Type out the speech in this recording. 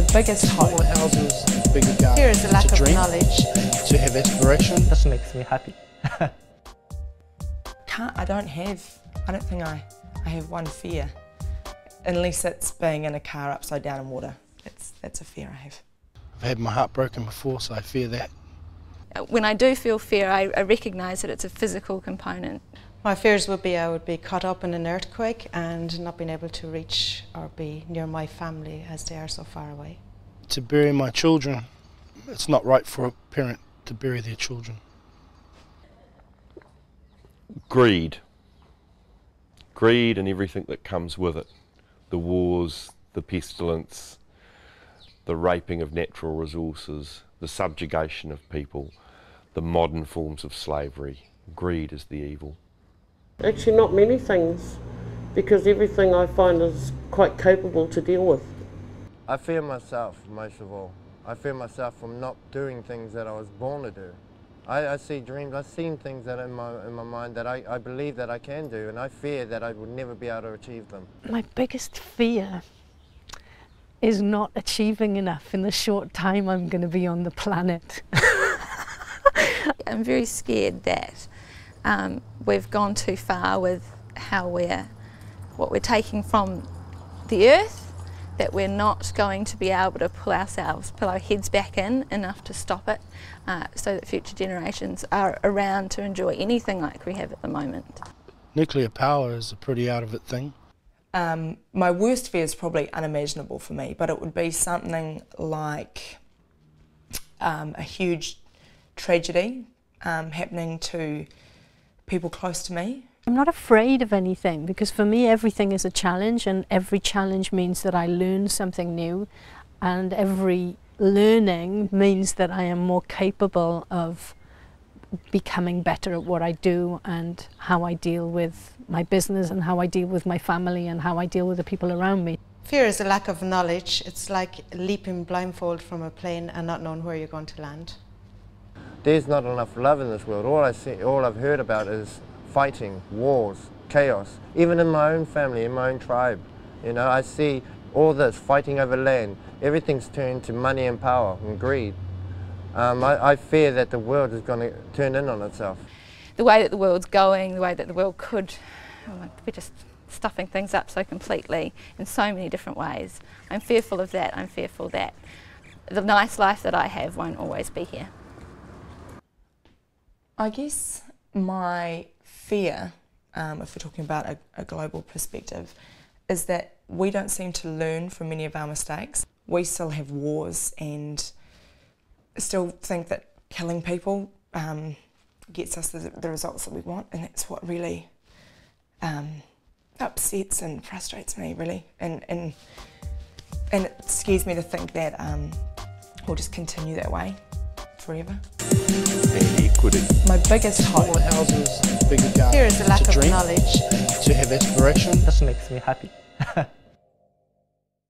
My biggest hope. Smaller houses, bigger gardens. Fear is a lack of knowledge. To have aspiration. This makes me happy. I don't think I have one fear. Unless it's being in a car upside down in water. That's a fear I have. I've had my heart broken before, so I fear that. When I do feel fear, I recognise that it's a physical component. My fears would be I would be caught up in an earthquake and not being able to reach or be near my family as they are so far away. To bury my children, it's not right for a parent to bury their children. Greed. Greed and everything that comes with it. The wars, the pestilence, the raping of natural resources, the subjugation of people, the modern forms of slavery. Greed is the evil. Actually not many things, because everything I find is quite capable to deal with. I fear myself, most of all. I fear myself from not doing things that I was born to do. I see dreams, I've seen things that in my mind that I believe that I can do, and I fear that I will never be able to achieve them. My biggest fear is not achieving enough in the short time I'm going to be on the planet. I'm very scared that we've gone too far with what we're taking from the earth, that we're not going to be able to pull our heads back in enough to stop it, so that future generations are around to enjoy anything like we have at the moment. Nuclear power is a pretty out of it thing. My worst fear is probably unimaginable for me, but it would be something like a huge tragedy happening to people close to me. I'm not afraid of anything, because for me everything is a challenge, and every challenge means that I learn something new, and every learning means that I am more capable of becoming better at what I do and how I deal with my business and how I deal with my family and how I deal with the people around me. Fear is a lack of knowledge. It's like leaping blindfold from a plane and not knowing where you're going to land. There's not enough love in this world. All I've heard about is fighting, wars, chaos. Even in my own family, in my own tribe, you know, I see all this fighting over land. Everything's turned to money and power and greed. I fear that the world is going to turn in on itself. The way that the world's going, the way that the world could, we're just stuffing things up so completely in so many different ways. I'm fearful of that. I'm fearful that the nice life that I have won't always be here. I guess my fear, if we're talking about a global perspective, is that we don't seem to learn from many of our mistakes. We still have wars and still think that killing people gets us the results that we want, and that's what really upsets and frustrates me, really. And it scares me to think that we'll just continue that way forever. And equity. My biggest hope. Smaller houses, bigger gardens. Fear is a lack of knowledge. To have aspiration. This makes me happy.